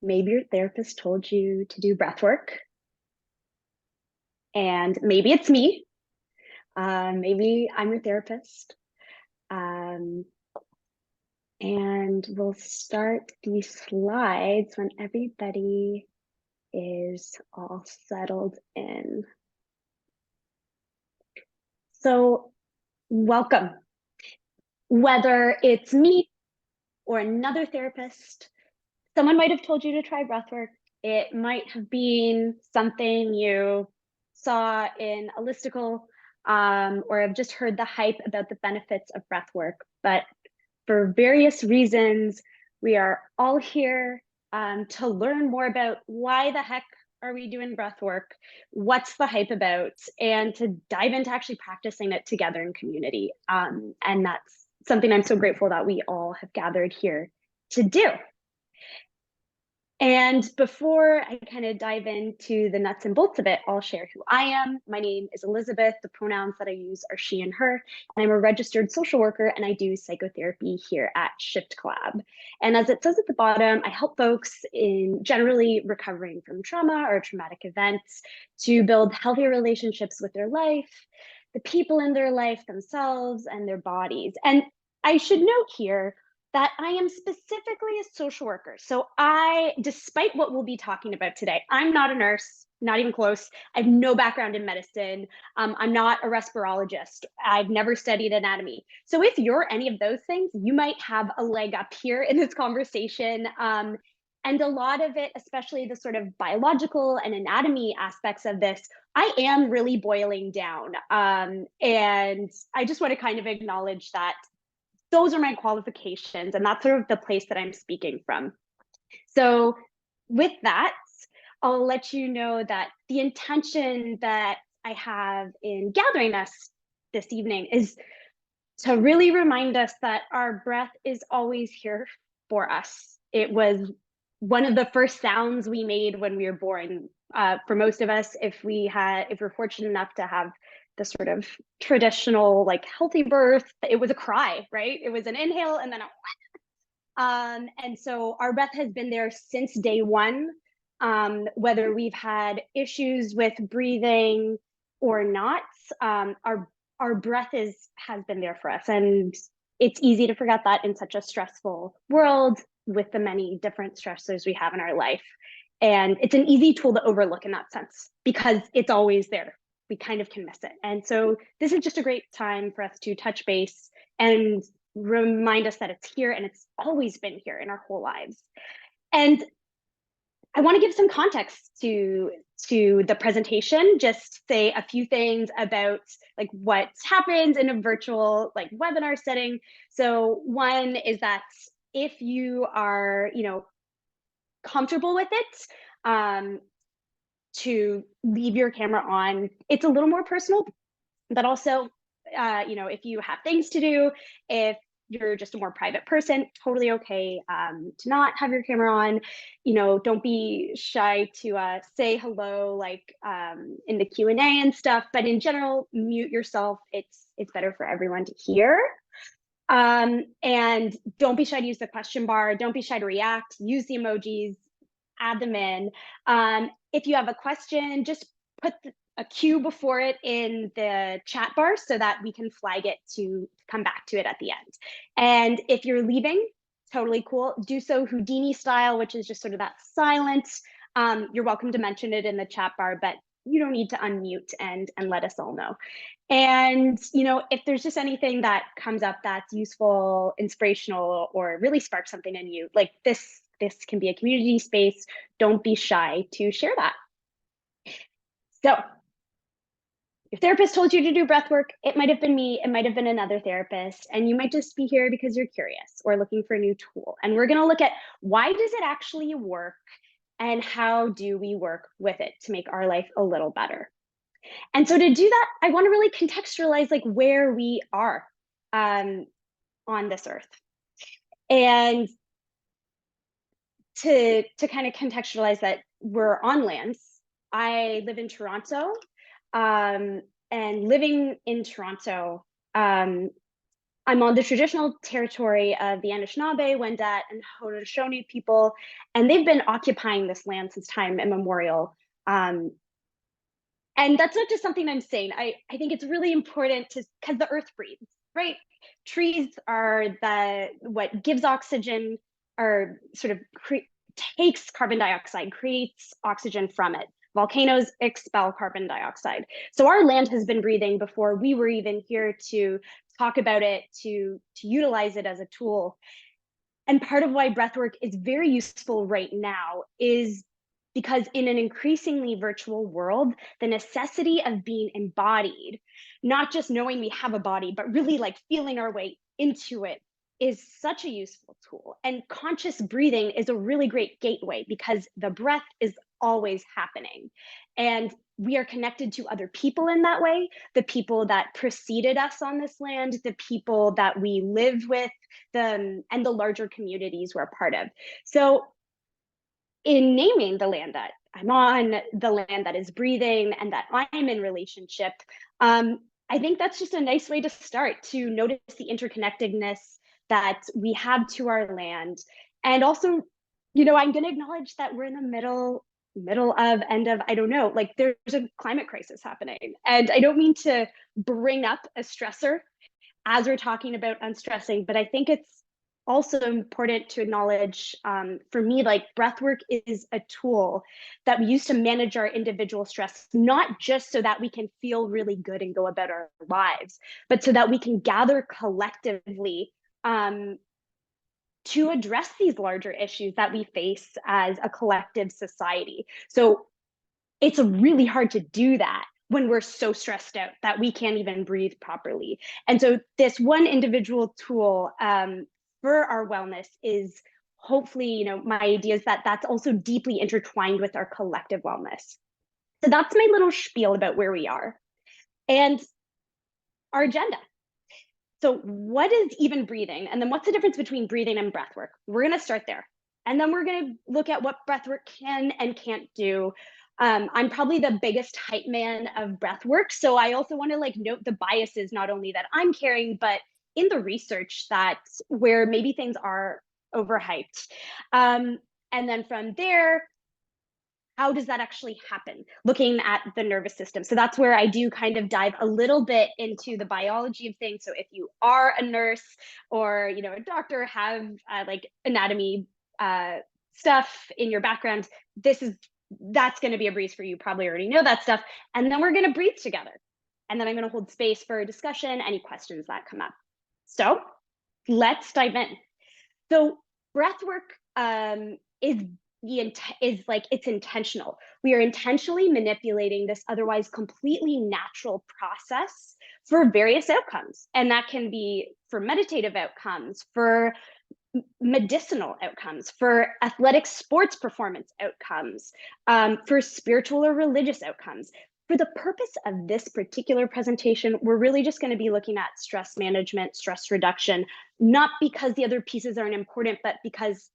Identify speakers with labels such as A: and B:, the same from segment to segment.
A: Maybe your therapist told you to do breath work, and maybe it's me. Maybe I'm your therapist. Um, and we'll start these slides when everybody is all settled in. So, welcome. Whether it's me or another therapist, someone might have told you to try breathwork. It might have been something you saw in a listicle, or have just heard the hype about the benefits of breathwork. But for various reasons, we are all here to learn more about why the heck are we doing breathwork, what's the hype about, and to dive into actually practicing it together in community. And that's something I'm so grateful that we all have gathered here to do. And before I kind of dive into the nuts and bolts of it, I'll share who I am. My name is Elizabeth. The pronouns that I use are she and her. And I'm a registered social worker and I do psychotherapy here at Shift Collab. And as it says at the bottom, I help folks in generally recovering from trauma or traumatic events to build healthier relationships with their life, the people in their life themselves, and their bodies. And I should note here that I am specifically a social worker. So despite what we'll be talking about today, I'm not a nurse, not even close. I have no background in medicine. I'm not a respirologist. I've never studied anatomy. So if you're any of those things, you might have a leg up here in this conversation. And a lot of it, especially the sort of biological and anatomy aspects of this, I am really boiling down. And I just want to kind of acknowledge that those are my qualifications, and that's sort of the place that I'm speaking from. So with that, I'll let you know that the intention that I have in gathering us this evening is to really remind us that our breath is always here for us. It was one of the first sounds we made when we were born. For most of us, if we're fortunate enough to have the sort of traditional like healthy birth, it was a cry, right? It was an inhale and then and so our breath has been there since day one. Whether we've had issues with breathing or not, our breath has been there for us, and it's easy to forget that in such a stressful world with the many different stressors we have in our life. And it's an easy tool to overlook in that sense because it's always there. We kind of can miss it. And so this is just a great time for us to touch base and remind us that it's here and it's always been here in our whole lives. And I want to give some context to the presentation, just say a few things about like what happens in a virtual like webinar setting. So one is that if you are, comfortable with it, to leave your camera on, it's a little more personal, but also, if you have things to do, if you're just a more private person, totally okay to not have your camera on. Don't be shy to say hello, like in the Q&A and stuff. But in general, mute yourself. It's better for everyone to hear. And don't be shy to use the question bar. Don't be shy to react. Use the emojis. Add them in. If you have a question, just put a Q before it in the chat bar so that we can flag it to come back to it at the end. And if you're leaving, totally cool. Do so Houdini style, which is just sort of that silence. You're welcome to mention it in the chat bar, but you don't need to unmute and let us all know. And, if there's just anything that comes up that's useful, inspirational, or really sparks something in you, like this can be a community space. Don't be shy to share that. So your therapist told you to do breath work. It might have been me. It might have been another therapist. And you might just be here because you're curious or looking for a new tool. And we're going to look at why does it actually work and how do we work with it to make our life a little better. And so to do that, I want to really contextualize like where we are on this earth. And to kind of contextualize that we're on land. I live in Toronto, and living in Toronto, I'm on the traditional territory of the Anishinaabe, Wendat, and Haudenosaunee people, and they've been occupying this land since time immemorial. Um, and that's not just something I'm saying. I think it's really important to, because the earth breathes, right? Trees are what gives oxygen, or sort of takes carbon dioxide, creates oxygen from it. Volcanoes expel carbon dioxide. So our land has been breathing before we were even here to talk about it, to utilize it as a tool. And part of why breathwork is very useful right now is because in an increasingly virtual world, the necessity of being embodied, not just knowing we have a body, but really like feeling our way into it, is such a useful tool. And conscious breathing is a really great gateway because the breath is always happening. And we are connected to other people in that way, the people that preceded us on this land, the people that we live with, and the larger communities we're part of. So in naming the land that I'm on, the land that is breathing, and that I'm in relationship, I think that's just a nice way to start, to notice the interconnectedness that we have to our land. And also, I'm going to acknowledge that we're in the middle of, end of, I don't know, like there's a climate crisis happening. And I don't mean to bring up a stressor as we're talking about unstressing, but I think it's also important to acknowledge, for me, like breathwork is a tool that we use to manage our individual stress, not just so that we can feel really good and go about our lives, but so that we can gather collectively, to address these larger issues that we face as a collective society. So it's really hard to do that when we're so stressed out that we can't even breathe properly. And so this one individual tool, for our wellness is hopefully, my idea is that that's also deeply intertwined with our collective wellness. So that's my little spiel about where we are and our agenda. So what is even breathing? And then what's the difference between breathing and breath work? We're going to start there. And then we're going to look at what breath work can and can't do. I'm probably the biggest hype man of breath work. So I also want to note the biases, not only that I'm carrying, but in the research that where maybe things are overhyped. And then from there, how does that actually happen? Looking at the nervous system. So that's where I do kind of dive a little bit into the biology of things. So if you are a nurse or, a doctor, have anatomy stuff in your background, that's going to be a breeze for you. Probably already know that stuff. And then we're going to breathe together. And then I'm going to hold space for discussion, any questions that come up. So let's dive in. So breath work is it's intentional. We are intentionally manipulating this otherwise completely natural process for various outcomes. And that can be for meditative outcomes, for medicinal outcomes, for athletic sports performance outcomes, for spiritual or religious outcomes. For the purpose of this particular presentation, we're really just going to be looking at stress management, stress reduction, not because the other pieces aren't important, but because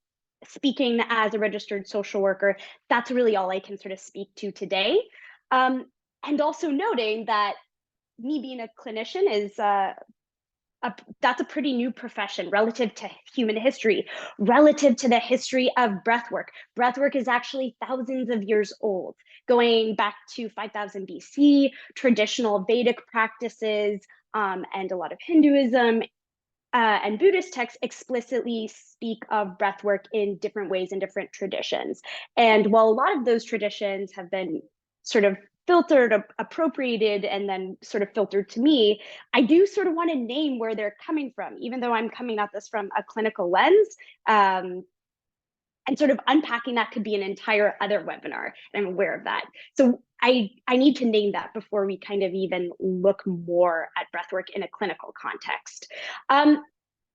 A: speaking as a registered social worker, that's really all I can sort of speak to today. And also noting that me being a clinician is that's a pretty new profession relative to human history, relative to the history of breathwork. Breathwork is actually thousands of years old, going back to 5000 BC, traditional Vedic practices, and a lot of Hinduism and Buddhist texts explicitly speak of breathwork in different ways in different traditions. And while a lot of those traditions have been sort of filtered, appropriated, and then sort of filtered to me, I do sort of want to name where they're coming from, even though I'm coming at this from a clinical lens. And sort of unpacking that could be an entire other webinar, and I'm aware of that. So I need to name that before we kind of even look more at breathwork in a clinical context. And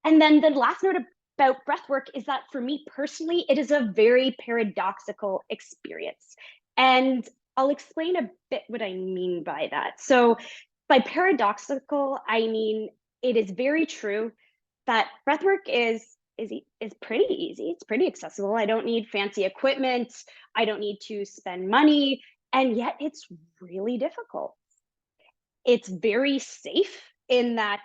A: then the last note about breathwork is that for me personally, it is a very paradoxical experience. And I'll explain a bit what I mean by that. So by paradoxical, I mean, it is very true that breathwork is pretty easy. It's pretty accessible. I don't need fancy equipment. I don't need to spend money. And yet it's really difficult. It's very safe in that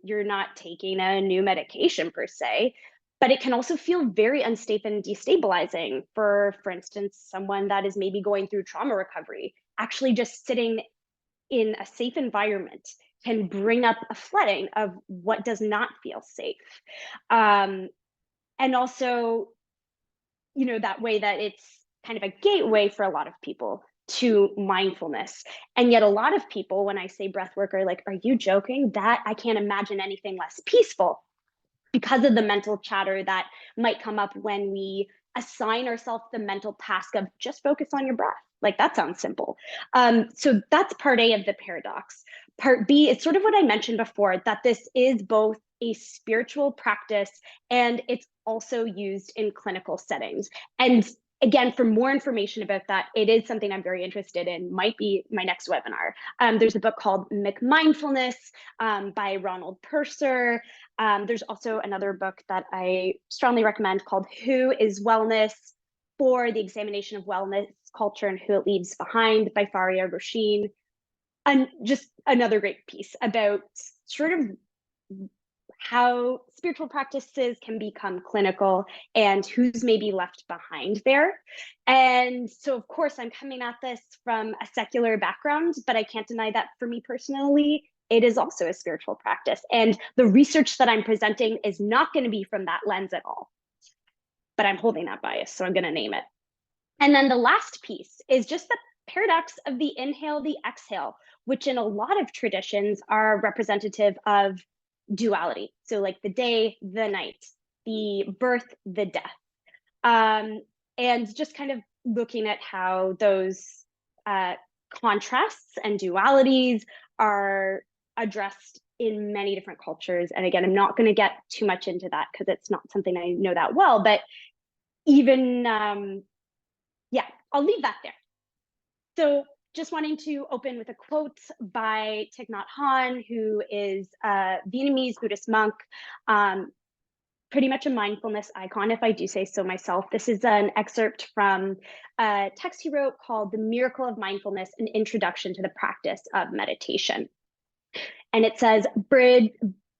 A: you're not taking a new medication per se, but it can also feel very unsafe and destabilizing for instance, someone that is maybe going through trauma recovery. Actually, just sitting in a safe environment can bring up a flooding of what does not feel safe. Um, and also, that way that it's kind of a gateway for a lot of people to mindfulness. And yet a lot of people, when I say breath work, are like, are you joking? That I can't imagine anything less peaceful, because of the mental chatter that might come up when we assign ourselves the mental task of just focus on your breath. Like, that sounds simple. So that's part A of the paradox. Part B is sort of what I mentioned before, that this is both a spiritual practice and it's also used in clinical settings. And again, for more information about that, it is something I'm very interested in, might be my next webinar. There's a book called McMindfulness by Ronald Purser. There's also another book that I strongly recommend called Who is Wellness? For the Examination of Wellness Culture and Who It Leaves Behind by Faria Roshin. And just another great piece about sort of how spiritual practices can become clinical and who's maybe left behind there. And so, of course, I'm coming at this from a secular background, but I can't deny that for me personally, it is also a spiritual practice. And the research that I'm presenting is not going to be from that lens at all. But I'm holding that bias, so I'm going to name it. And then the last piece is just the paradox of the inhale, the exhale, which in a lot of traditions are representative of duality. So like the day, the night, the birth, the death. And just kind of looking at how those contrasts and dualities are addressed in many different cultures. And again, I'm not going to get too much into that because it's not something I know that well, but even, yeah, I'll leave that there. So just wanting to open with a quote by Thich Nhat Hanh, who is a Vietnamese Buddhist monk, pretty much a mindfulness icon, if I do say so myself. This is an excerpt from a text he wrote called The Miracle of Mindfulness, an Introduction to the Practice of Meditation. And it says,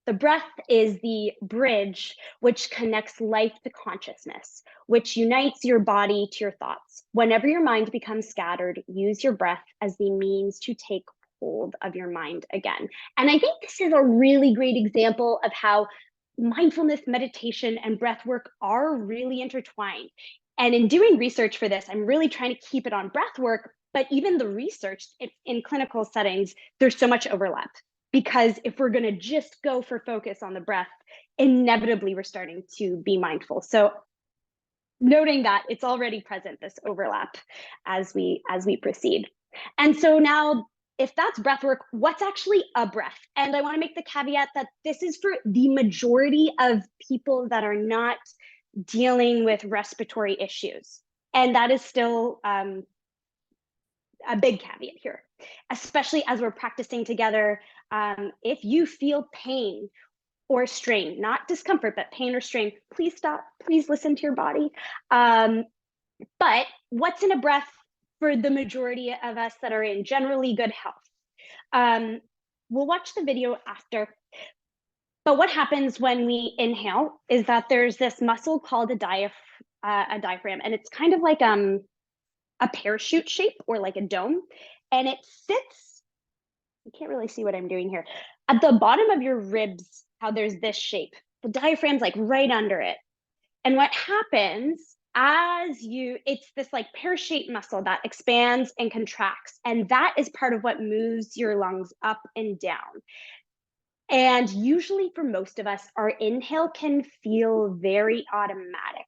A: the breath is the bridge which connects life to consciousness, which unites your body to your thoughts. Whenever your mind becomes scattered, use your breath as the means to take hold of your mind again. And I think this is a really great example of how mindfulness, meditation, and breath work are really intertwined. And in doing research for this, I'm really trying to keep it on breath work, but even the research in clinical settings, there's so much overlap. Because if we're going to just go for focus on the breath, inevitably we're starting to be mindful. So noting that it's already present, this overlap as we proceed. And so now, if that's breath work, what's actually a breath? And I want to make the caveat that this is for the majority of people that are not dealing with respiratory issues. And that is still a big caveat here, especially as we're practicing together. If you feel pain or strain, not discomfort, but pain or strain, please stop, please listen to your body. But what's in a breath for the majority of us that are in generally good health? We'll watch the video after. But what happens when we inhale is that there's this muscle called a diaphragm, and it's kind of like a parachute shape or like a dome, and it sits, you can't really see what I'm doing here, at the bottom of your ribs, how there's this shape. The diaphragm's like right under it. And what happens it's this like pear-shaped muscle that expands and contracts, and that is part of what moves your lungs up and down. And usually for most of us, our inhale can feel very automatic,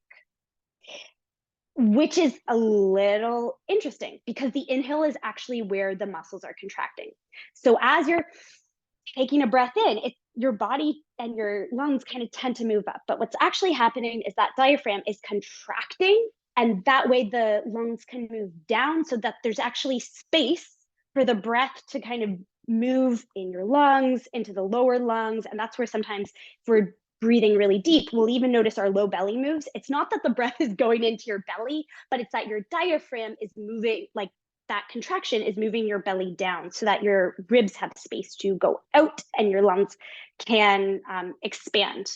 A: which is a little interesting because the inhale is actually where the muscles are contracting. So as you're taking a breath in, your body and your lungs kind of tend to move up. But what's actually happening is that diaphragm is contracting, and that way the lungs can move down so that there's actually space for the breath to kind of move in your lungs, into the lower lungs. And that's where sometimes if we're breathing really deep, we'll even notice our low belly moves. It's not that the breath is going into your belly, but it's that your diaphragm is moving, like that contraction is moving your belly down so that your ribs have space to go out and your lungs can expand.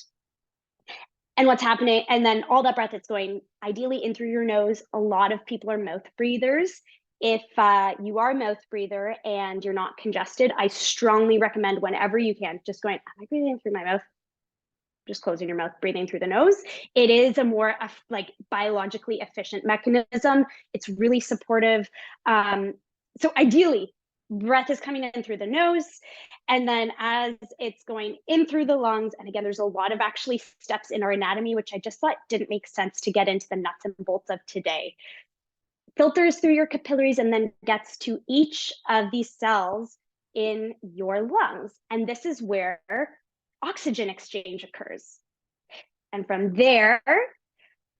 A: And what's happening, and then all that breath, it's going ideally in through your nose. A lot of people are mouth breathers. If you are a mouth breather and you're not congested, I strongly recommend whenever you can, just going, am I breathing through my mouth? Just closing your mouth, breathing through the nose. It is a more like biologically efficient mechanism. It's really supportive. So ideally, breath is coming in through the nose, and then as it's going in through the lungs, and again, there's a lot of actually steps in our anatomy, which I just thought didn't make sense to get into the nuts and bolts of today. Filters through your capillaries and then gets to each of these cells in your lungs. And this is where oxygen exchange occurs. And from there,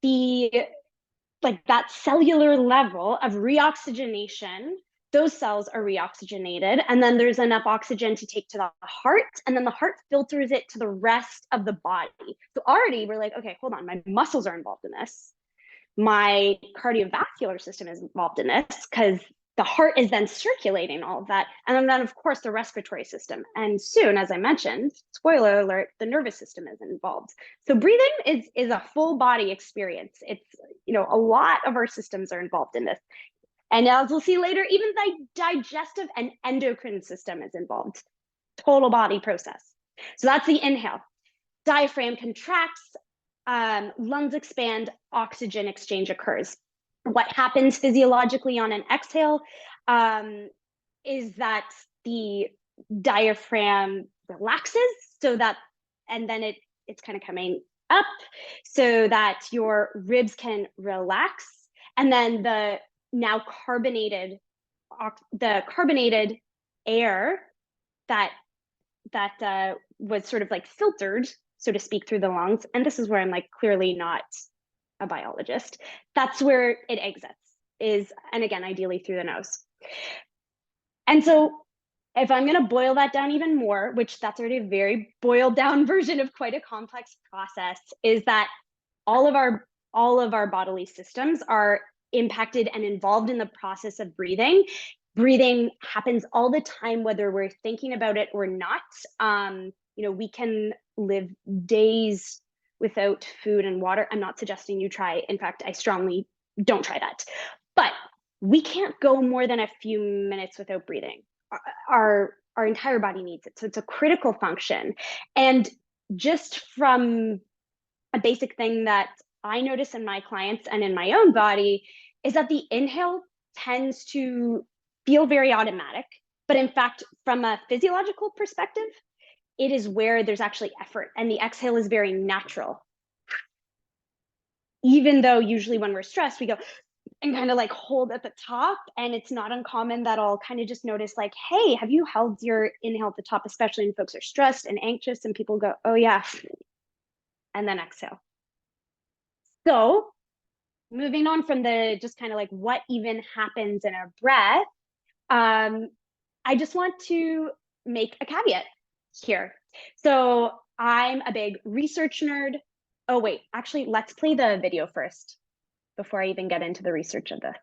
A: that cellular level of reoxygenation, those cells are reoxygenated, and then there's enough oxygen to take to the heart, and then the heart filters it to the rest of the body. So already we're like, okay, hold on, my muscles are involved in this. My cardiovascular system is involved in this because the heart is then circulating all of that. And then, of course, the respiratory system. And soon, as I mentioned, spoiler alert, the nervous system is involved. So breathing is a full body experience. It's, a lot of our systems are involved in this. And as we'll see later, even the digestive and endocrine system is involved. Total body process. So that's the inhale. Diaphragm contracts, lungs expand, oxygen exchange occurs. What happens physiologically on an exhale is that the diaphragm relaxes and then it's kind of coming up so that your ribs can relax. And then the carbonated air that was sort of like filtered, so to speak, through the lungs. And this is where I'm like clearly not a biologist. That's where it exits, and again, ideally through the nose. And so if I'm going to boil that down even more, which that's already a very boiled down version of quite a complex process, is that all of our bodily systems are impacted and involved in the process of breathing. Breathing happens all the time, whether we're thinking about it or not. We can live days without food and water. I'm not suggesting you try. In fact, I strongly don't try that. But we can't go more than a few minutes without breathing. Our entire body needs it. So it's a critical function. And just from a basic thing that I notice in my clients and in my own body is that the inhale tends to feel very automatic. But in fact, from a physiological perspective, it is where there's actually effort, and the exhale is very natural. Even though usually when we're stressed, we go and kind of like hold at the top, and it's not uncommon that I'll kind of just notice like, hey, have you held your inhale at the top, especially when folks are stressed and anxious, and people go, oh yeah, and then exhale. So moving on from the just kind of like what even happens in our breath, I just want to make a caveat here. So I'm a big research nerd. Oh wait, actually, let's play the video first before I even get into the research of this.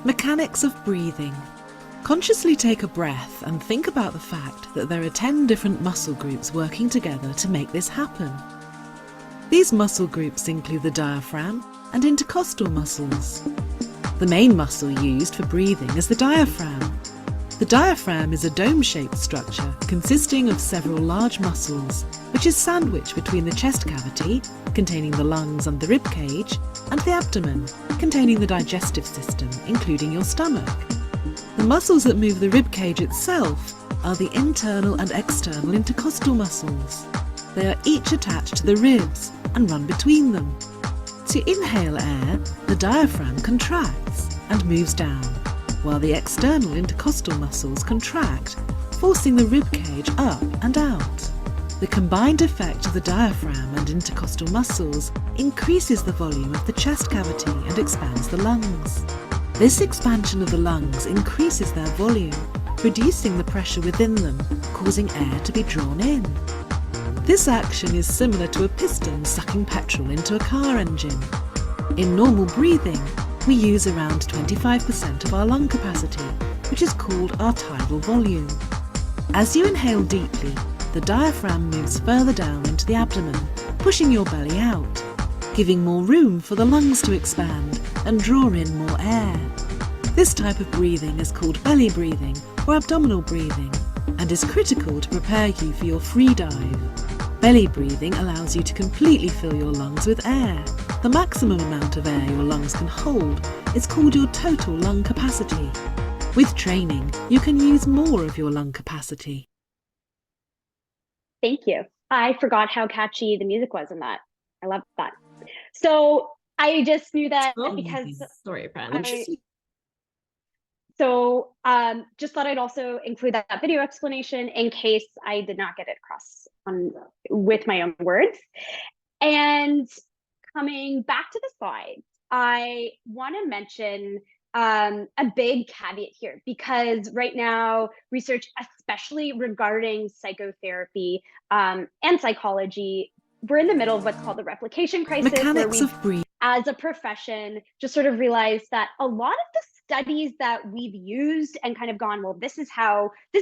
B: Mechanics of breathing. Consciously take a breath and think about the fact that there are 10 different muscle groups working together to make this happen. These muscle groups include the diaphragm and intercostal muscles. The main muscle used for breathing is the diaphragm. The diaphragm is a dome-shaped structure consisting of several large muscles, which is sandwiched between the chest cavity, containing the lungs and the rib cage, and the abdomen, containing the digestive system, including your stomach. The muscles that move the rib cage itself are the internal and external intercostal muscles. They are each attached to the ribs and run between them. To inhale air, the diaphragm contracts and moves down, while the external intercostal muscles contract, forcing the rib cage up and out. The combined effect of the diaphragm and intercostal muscles increases the volume of the chest cavity and expands the lungs. This expansion of the lungs increases their volume, reducing the pressure within them, causing air to be drawn in. This action is similar to a piston sucking petrol into a car engine. In normal breathing, we use around 25% of our lung capacity, which is called our tidal volume. As you inhale deeply, the diaphragm moves further down into the abdomen, pushing your belly out, giving more room for the lungs to expand and draw in more air. This type of breathing is called belly breathing or abdominal breathing and is critical to prepare you for your free dive. Belly breathing allows you to completely fill your lungs with air. The maximum amount of air your lungs can hold is called your total lung capacity. With training, you can use more of your lung capacity.
A: Thank you. I forgot how catchy the music was in that. I love that. So I just knew that because
C: story friend.
A: Just thought I'd also include that video explanation in case I did not get it across with my own words. And coming back to the slides, I want to mention a big caveat here, because right now research, especially regarding psychotherapy and psychology, we're in the middle of what's called the replication crisis, where we, as a profession, just sort of realized that a lot of the studies that we've used and kind of gone, well, this is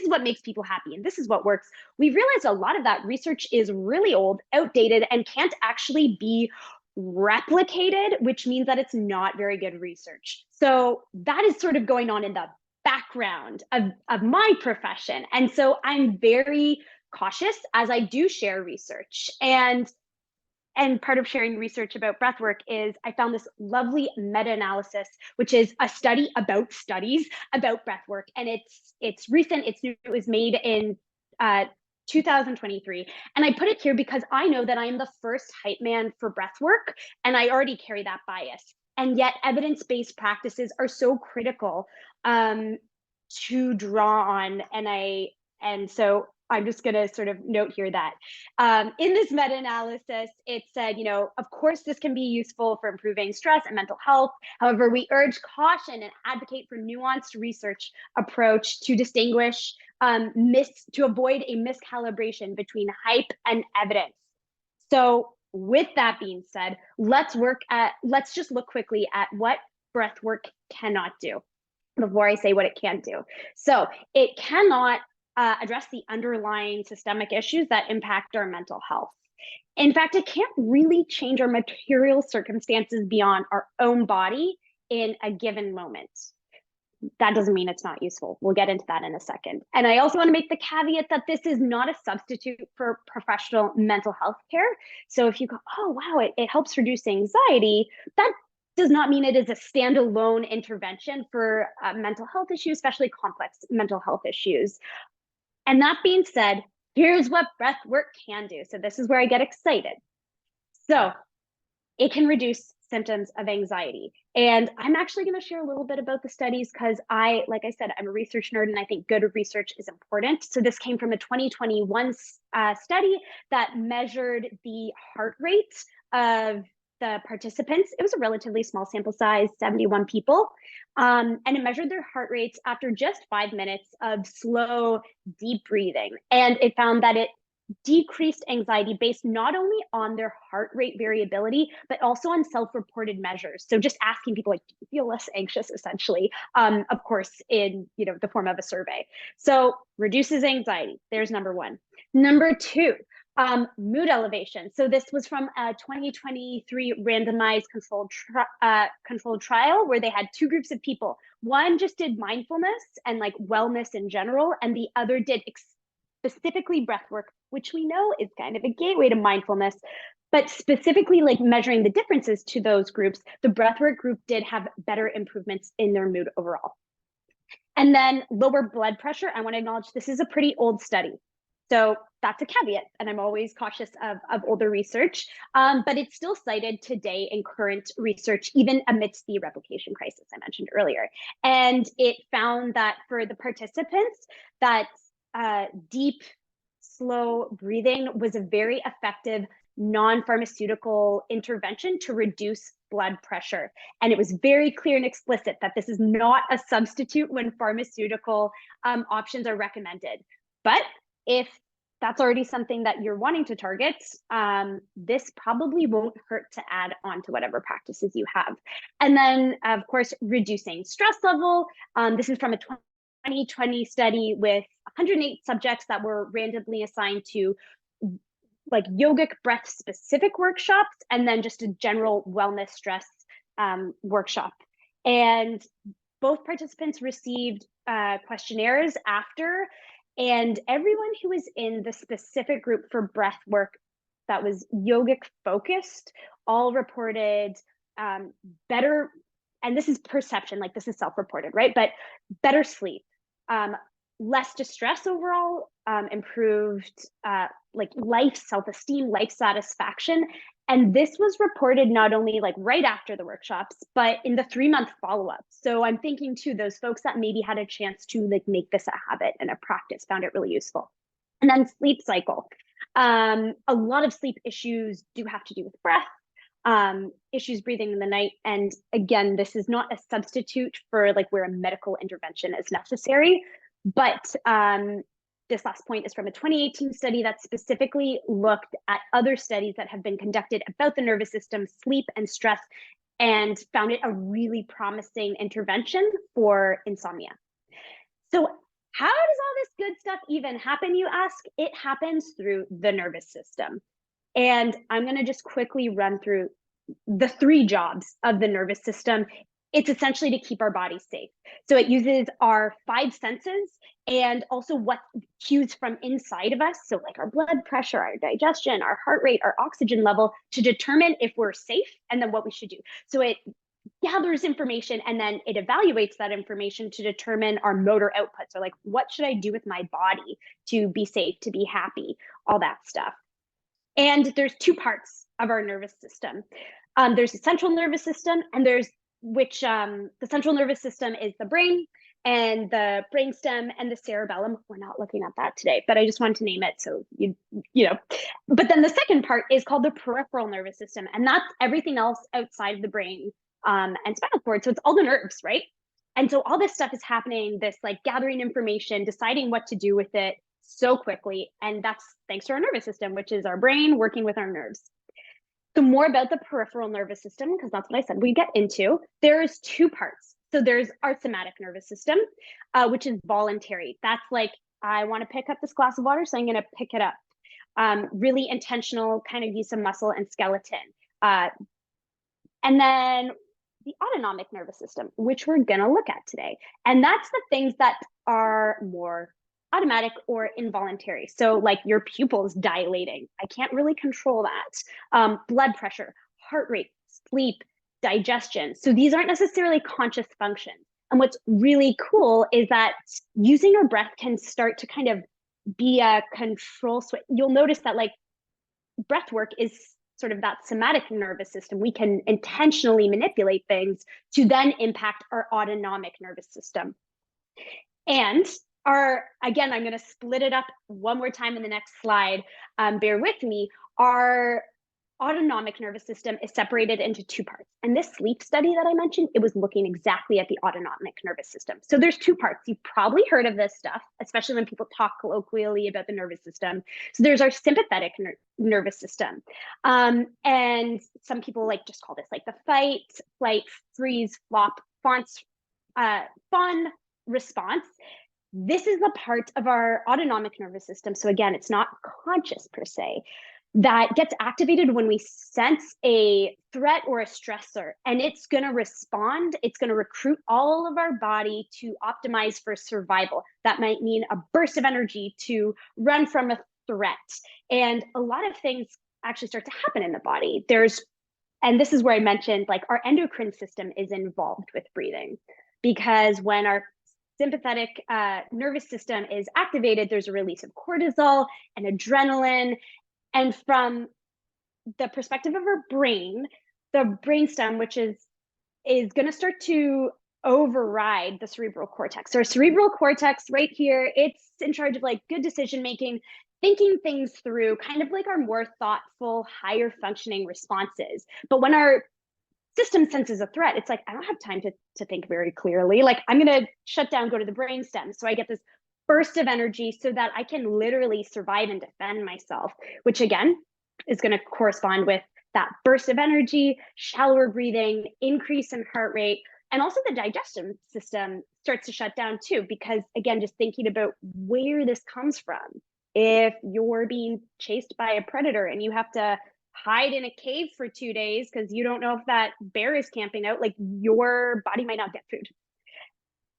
A: what makes people happy and this is what works. We've realized a lot of that research is really old, outdated, and can't actually be replicated, which means that it's not very good research. So that is sort of going on in the background of my profession. And so I'm very cautious as I do share research. And part of sharing research about breathwork is I found this lovely meta-analysis, which is a study about studies about breathwork. And it's recent, it's new, it was made in 2023. And I put it here because I know that I am the first hype man for breathwork, and I already carry that bias. And yet evidence-based practices are so critical to draw on. And so I'm just going to sort of note here that in this meta-analysis, it said, of course, this can be useful for improving stress and mental health. However, we urge caution and advocate for nuanced research approach to distinguish, to avoid a miscalibration between hype and evidence. So with that being said, let's just look quickly at what breathwork cannot do before I say what it can do. So it cannot address the underlying systemic issues that impact our mental health. In fact, it can't really change our material circumstances beyond our own body in a given moment. That doesn't mean it's not useful. We'll get into that in a second. And I also want to make the caveat that this is not a substitute for professional mental health care. So if you go, oh, wow, it helps reduce anxiety, that does not mean it is a standalone intervention for mental health issues, especially complex mental health issues. And that being said, here's what breathwork can do. So this is where I get excited. So it can reduce symptoms of anxiety. And I'm actually going to share a little bit about the studies because like I said, I'm a research nerd and I think good research is important. So this came from a 2021 study that measured the heart rate of the participants. It was a relatively small sample size, 71 people. And it measured their heart rates after just 5 minutes of slow, deep breathing. And it found that it decreased anxiety based not only on their heart rate variability, but also on self-reported measures. So just asking people, like, do you feel less anxious, essentially, of course, in the form of a survey. So reduces anxiety. There's number one. Number two, mood elevation. So this was from a 2023 randomized controlled trial where they had two groups of people. One just did mindfulness and like wellness in general, and the other did specifically breathwork, which we know is kind of a gateway to mindfulness, but specifically like measuring the differences to those groups, the breathwork group did have better improvements in their mood overall. And then lower blood pressure. I want to acknowledge this is a pretty old study. So that's a caveat, and I'm always cautious of older research, but it's still cited today in current research, even amidst the replication crisis I mentioned earlier. And it found that for the participants, that deep, slow breathing was a very effective non-pharmaceutical intervention to reduce blood pressure. And it was very clear and explicit that this is not a substitute when pharmaceutical options are recommended. But if that's already something that you're wanting to target, this probably won't hurt to add on to whatever practices you have. And then, of course, reducing stress level. This is from a 2020 study with 108 subjects that were randomly assigned to like yogic breath specific workshops and then just a general wellness stress workshop. And both participants received questionnaires after, and everyone who was in the specific group for breath work that was yogic focused all reported better, and this is perception, like this is self-reported, right? But better sleep, less distress overall, improved like life self-esteem, life satisfaction. And this was reported not only like right after the workshops, but in the 3-month follow-up. So I'm thinking too, those folks that maybe had a chance to like make this a habit and a practice found it really useful. And then sleep cycle. A lot of sleep issues do have to do with breath, issues breathing in the night. And again, this is not a substitute for like where a medical intervention is necessary, but this last point is from a 2018 study that specifically looked at other studies that have been conducted about the nervous system, sleep, and stress, and found it a really promising intervention for insomnia. So how does all this good stuff even happen, you ask? It happens through the nervous system. And I'm going to just quickly run through the 3 jobs of the nervous system. It's essentially to keep our body safe. So it uses our 5 senses and also what cues from inside of us. So like our blood pressure, our digestion, our heart rate, our oxygen level to determine if we're safe and then what we should do. So it gathers information and then it evaluates that information to determine our motor outputs. So like, what should I do with my body to be safe, to be happy, all that stuff. And there's 2 parts of our nervous system. There's the central nervous system, and there's the central nervous system is the brain and the brainstem and the cerebellum. We're not looking at that today, but I just wanted to name it so you know. But then the second part is called the peripheral nervous system, and that's everything else outside of the brain and spinal cord. So it's all the nerves, right? And so all this stuff is happening, this like gathering information, deciding what to do with it so quickly. And that's thanks to our nervous system, which is our brain working with our nerves. So more about the peripheral nervous system, because that's what I said we get into. There's 2 parts. So there's our somatic nervous system, which is voluntary. That's like, I want to pick up this glass of water, so I'm going to pick it up. Really intentional kind of use of muscle and skeleton. And then the autonomic nervous system, which we're going to look at today. And that's the things that are more automatic or involuntary. So like your pupils dilating, I can't really control that. Blood pressure, heart rate, sleep, digestion. So these aren't necessarily conscious functions. And what's really cool is that using our breath can start to kind of be a control switch. You'll notice that like breath work is sort of that somatic nervous system. We can intentionally manipulate things to then impact our autonomic nervous system. And again, I'm going to split it up one more time in the next slide. Bear with me. Our autonomic nervous system is separated into 2 parts. And this sleep study that I mentioned, it was looking exactly at the autonomic nervous system. So there's 2 parts. You've probably heard of this stuff, especially when people talk colloquially about the nervous system. So there's our sympathetic nervous system. And some people like just call this like the fight, flight, freeze, flop, fawn response. This is the part of our autonomic nervous system. So again, it's not conscious per se, that gets activated when we sense a threat or a stressor, and it's going to respond. It's going to recruit all of our body to optimize for survival. That might mean a burst of energy to run from a threat. And a lot of things actually start to happen in the body. And this is where I mentioned like our endocrine system is involved with breathing, because when our sympathetic nervous system is activated, there's a release of cortisol and adrenaline. And from the perspective of our brain, the brainstem, which is going to start to override the cerebral cortex. So our cerebral cortex right here, it's in charge of like good decision making, thinking things through, kind of like our more thoughtful, higher functioning responses. But when our system senses a threat, it's like, I don't have time to think very clearly. Like I'm going to shut down, go to the brainstem. So I get this burst of energy so that I can literally survive and defend myself, which again is going to correspond with that burst of energy, shallower breathing, increase in heart rate, and also the digestive system starts to shut down too, because again, just thinking about where this comes from. If you're being chased by a predator and you have to hide in a cave for 2 days because you don't know if that bear is camping out, like your body might not get food.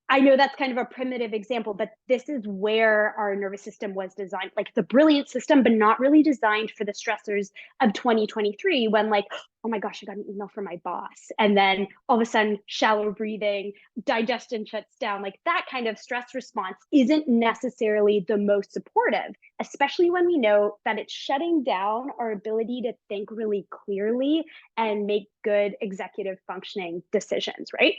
A: I know that's kind of a primitive example, but this is where our nervous system was designed. Like it's a brilliant system, but not really designed for the stressors of 2023 when like, oh my gosh, I got an email from my boss. And then all of a sudden, shallow breathing, digestion shuts down. Like that kind of stress response isn't necessarily the most supportive, especially when we know that it's shutting down our ability to think really clearly and make good executive functioning decisions, right?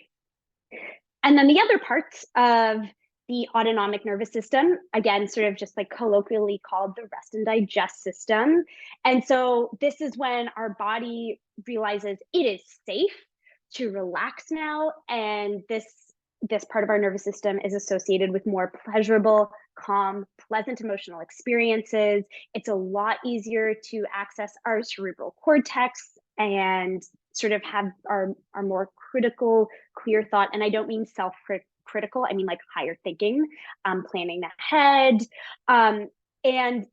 A: And then the other parts of the autonomic nervous system, again, sort of just like colloquially called the rest and digest system. And so this is when our body realizes it is safe to relax now. And this part of our nervous system is associated with more pleasurable, calm, pleasant emotional experiences. It's a lot easier to access our cerebral cortex and sort of have our more critical, clear thought. And I don't mean self-critical, I mean like higher thinking, planning ahead. And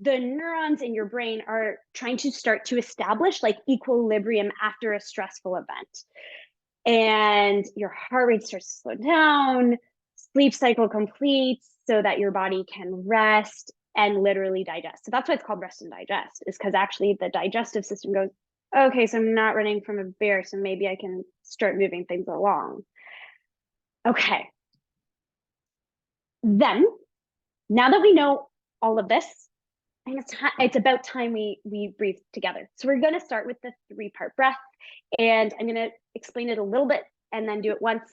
A: the neurons in your brain are trying to start to establish like equilibrium after a stressful event. And your heart rate starts to slow down, sleep cycle completes so that your body can rest and literally digest. So that's why it's called rest and digest, is because actually the digestive system goes, okay, so I'm not running from a bear, so maybe I can start moving things along. Okay. Then, now that we know all of this, I think it's about time we breathe together. So we're going to start with the 3-part breath, and I'm going to explain it a little bit and then do it once.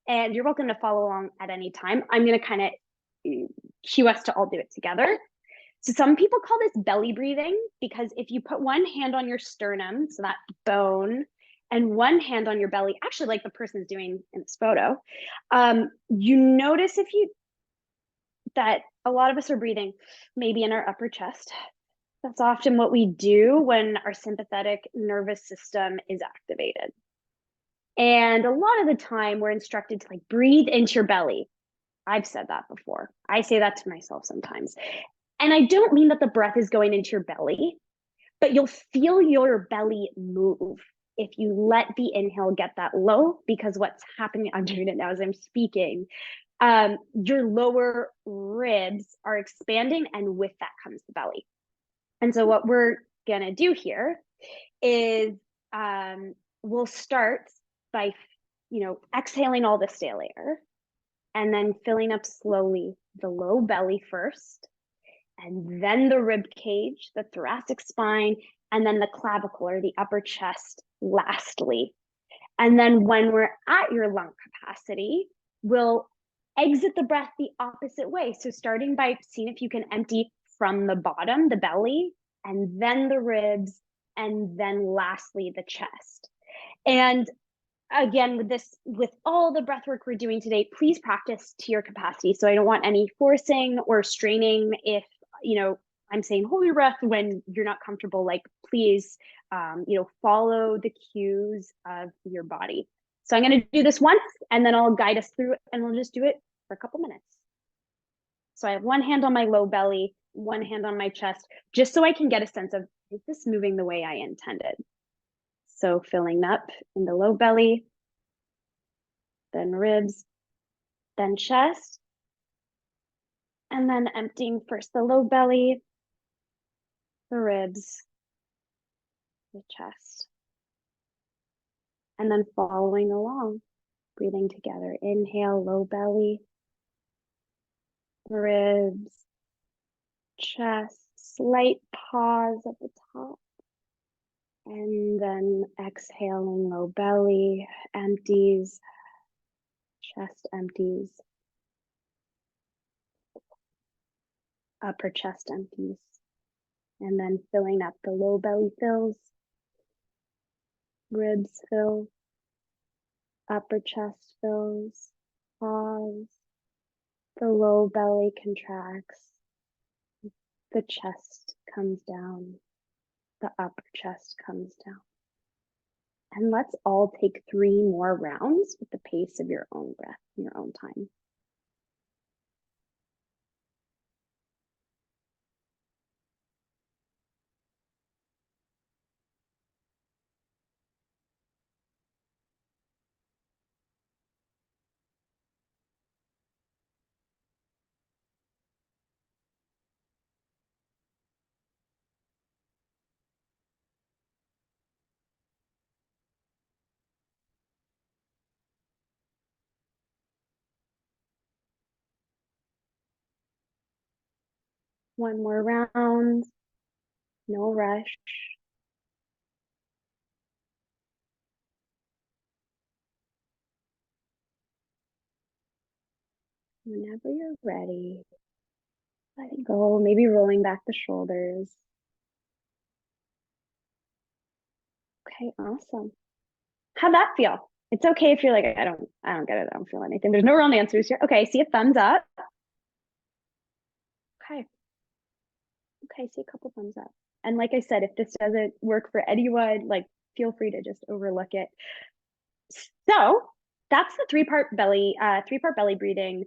A: And you're welcome to follow along at any time. I'm going to kind of cue us to all do it together. So some people call this belly breathing because if you put one hand on your sternum, so that bone, and one hand on your belly, actually like the person's doing in this photo, you notice that a lot of us are breathing maybe in our upper chest. That's often what we do when our sympathetic nervous system is activated. And a lot of the time we're instructed to like breathe into your belly. I've said that before. I say that to myself sometimes. And I don't mean that the breath is going into your belly, but you'll feel your belly move if you let the inhale get that low, because what's happening, I'm doing it now as I'm speaking, your lower ribs are expanding and with that comes the belly. And so what we're gonna do here is we'll start by, exhaling all the stale air and then filling up slowly the low belly first, and then the rib cage, the thoracic spine, and then the clavicle or the upper chest lastly. And then when we're at your lung capacity, we'll exit the breath the opposite way. So starting by seeing if you can empty from the bottom, the belly, and then the ribs, and then lastly the chest. And again, with all the breath work we're doing today, please practice to your capacity. So I don't want any forcing or straining. If I'm saying hold your breath when you're not comfortable, like please follow the cues of your body. So I'm going to do this once and then I'll guide us through it, and we'll just do it for a couple minutes. So I have one hand on my low belly, one hand on my chest, just so I can get a sense of, is this moving the way I intended? So filling up in the low belly, then ribs, then chest, and then emptying first the low belly, the ribs, the chest, and then following along, breathing together. Inhale, low belly, ribs, chest, slight pause at the top, and then exhaling, low belly, empties, chest empties, upper chest empties, and then filling up, the low belly fills, ribs fill, upper chest fills, pause, The low belly contracts, the chest comes down, the upper chest comes down. And let's all take 3 more rounds with the pace of your own breath, in your own time. One more round, no rush. Whenever you're ready, let it go, maybe rolling back the shoulders. Okay, awesome. How'd that feel? It's okay if you're like, I don't get it, I don't feel anything. There's no wrong answers here. Okay, see a thumbs up. Okay. Okay, see a couple thumbs up. And like I said, if this doesn't work for anyone, like feel free to just overlook it. So that's the three-part belly breathing.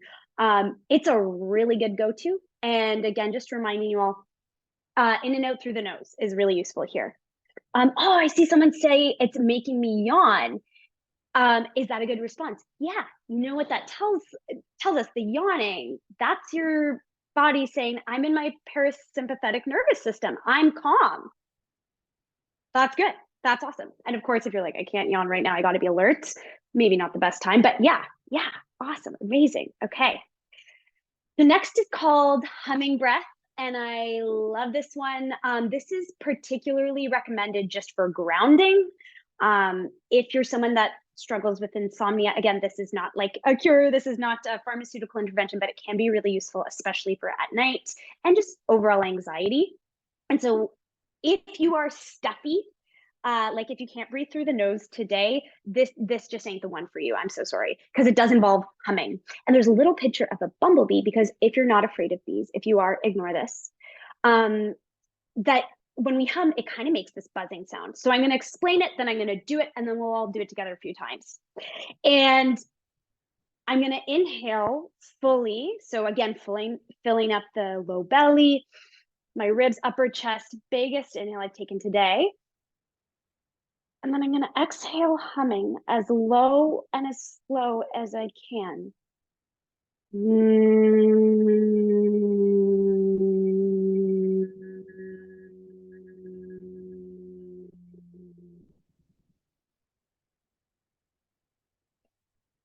A: It's a really good go-to. And again, just reminding you all, in and out through the nose is really useful here. Oh, I see someone say it's making me yawn. Is that a good response? Yeah, you know what that tells us, the yawning, that's your body saying, I'm in my parasympathetic nervous system. I'm calm. That's good. That's awesome. And of course, if you're like, I can't yawn right now, I got to be alert, maybe not the best time, but yeah, awesome, amazing. Okay. The next is called humming breath. And I love this one. This is particularly recommended just for grounding. If you're someone that struggles with insomnia, again, this is not like a cure. This is not a pharmaceutical intervention, but it can be really useful, especially for at night and just overall anxiety. And so if you are stuffy, like if you can't breathe through the nose today, this just ain't the one for you. I'm so sorry, because it does involve humming. And there's a little picture of a bumblebee, because if you're not afraid of bees, if you are, ignore this. That when we hum, it kind of makes this buzzing sound. So I'm going to explain it, then I'm going to do it, and then we'll all do it together a few times. And I'm going to inhale fully. So again, filling up the low belly, my ribs, upper chest, biggest inhale I've taken today. And then I'm going to exhale humming as low and as slow as I can.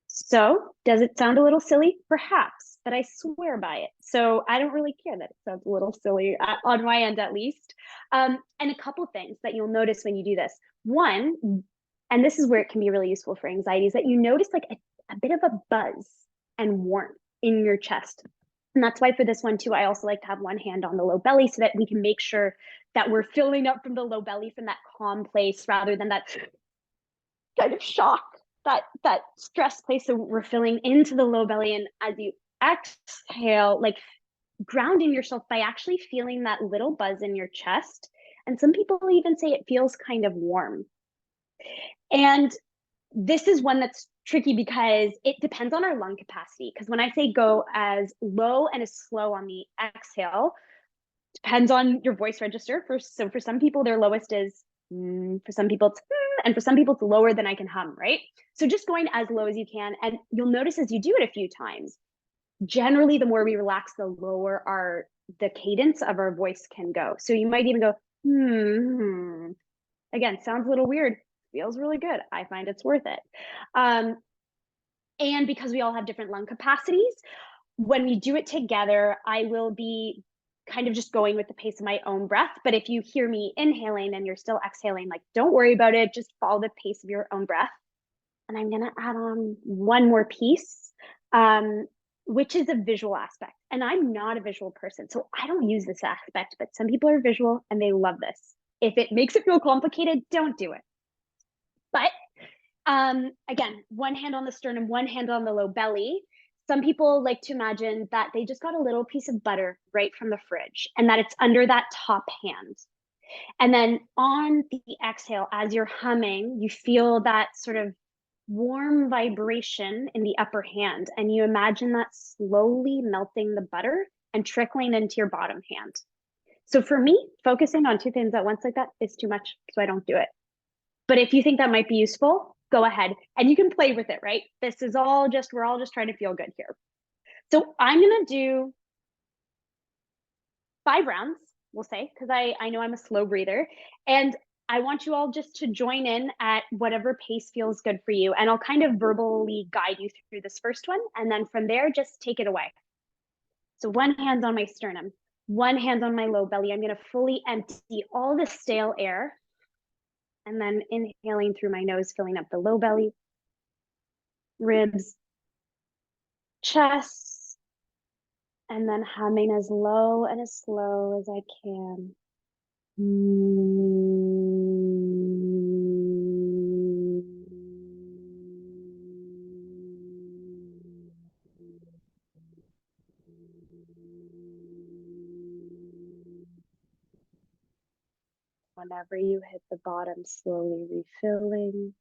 A: So, does it sound a little silly? Perhaps, but I swear by it. So I don't really care that it sounds a little silly on my end, at least. And a couple things that you'll notice when you do this. One, and this is where it can be really useful for anxiety, is that you notice like a bit of a buzz and warmth in your chest. And that's why for this one too, I also like to have one hand on the low belly so that we can make sure that we're filling up from the low belly, from that calm place, rather than that kind of shock, that stress place. So we're filling into the low belly, and as you exhale, like grounding yourself by actually feeling that little buzz in your chest. And some people even say it feels kind of warm. And this is one that's tricky because it depends on our lung capacity. Because when I say go as low and as slow on the exhale, depends on your voice register. So for some people, their lowest is for some people it's and for some people it's lower than I can hum, right? So just going as low as you can, and you'll notice as you do it a few times, generally the more we relax, the lower the cadence of our voice can go. So you might even go again, sounds a little weird, feels really good. I find it's worth it. And because we all have different lung capacities, when we do it together, I will be kind of just going with the pace of my own breath. But if you hear me inhaling and you're still exhaling, like don't worry about it, just follow the pace of your own breath. And I'm going to add on one more piece, which is a visual aspect. And I'm not a visual person, so I don't use this aspect, but some people are visual and they love this. If it makes it feel complicated, don't do it. But again, one hand on the sternum, one hand on the low belly. Some people like to imagine that they just got a little piece of butter right from the fridge and that it's under that top hand. And then on the exhale, as you're humming, you feel that sort of warm vibration in the upper hand. And you imagine that slowly melting the butter and trickling into your bottom hand. So for me, focusing on two things at once like that is too much, so I don't do it. But if you think that might be useful, go ahead and you can play with it, right? This is all just, we're all just trying to feel good here. So I'm going to do 5 rounds, we'll say, because I know I'm a slow breather. And I want you all just to join in at whatever pace feels good for you. And I'll kind of verbally guide you through this first one. And then from there, just take it away. So one hand on my sternum, one hand on my low belly. I'm going to fully empty all the stale air. And then inhaling through my nose, filling up the low belly, ribs, chest, and then humming as low and as slow as I can. Whenever you hit the bottom, slowly refilling.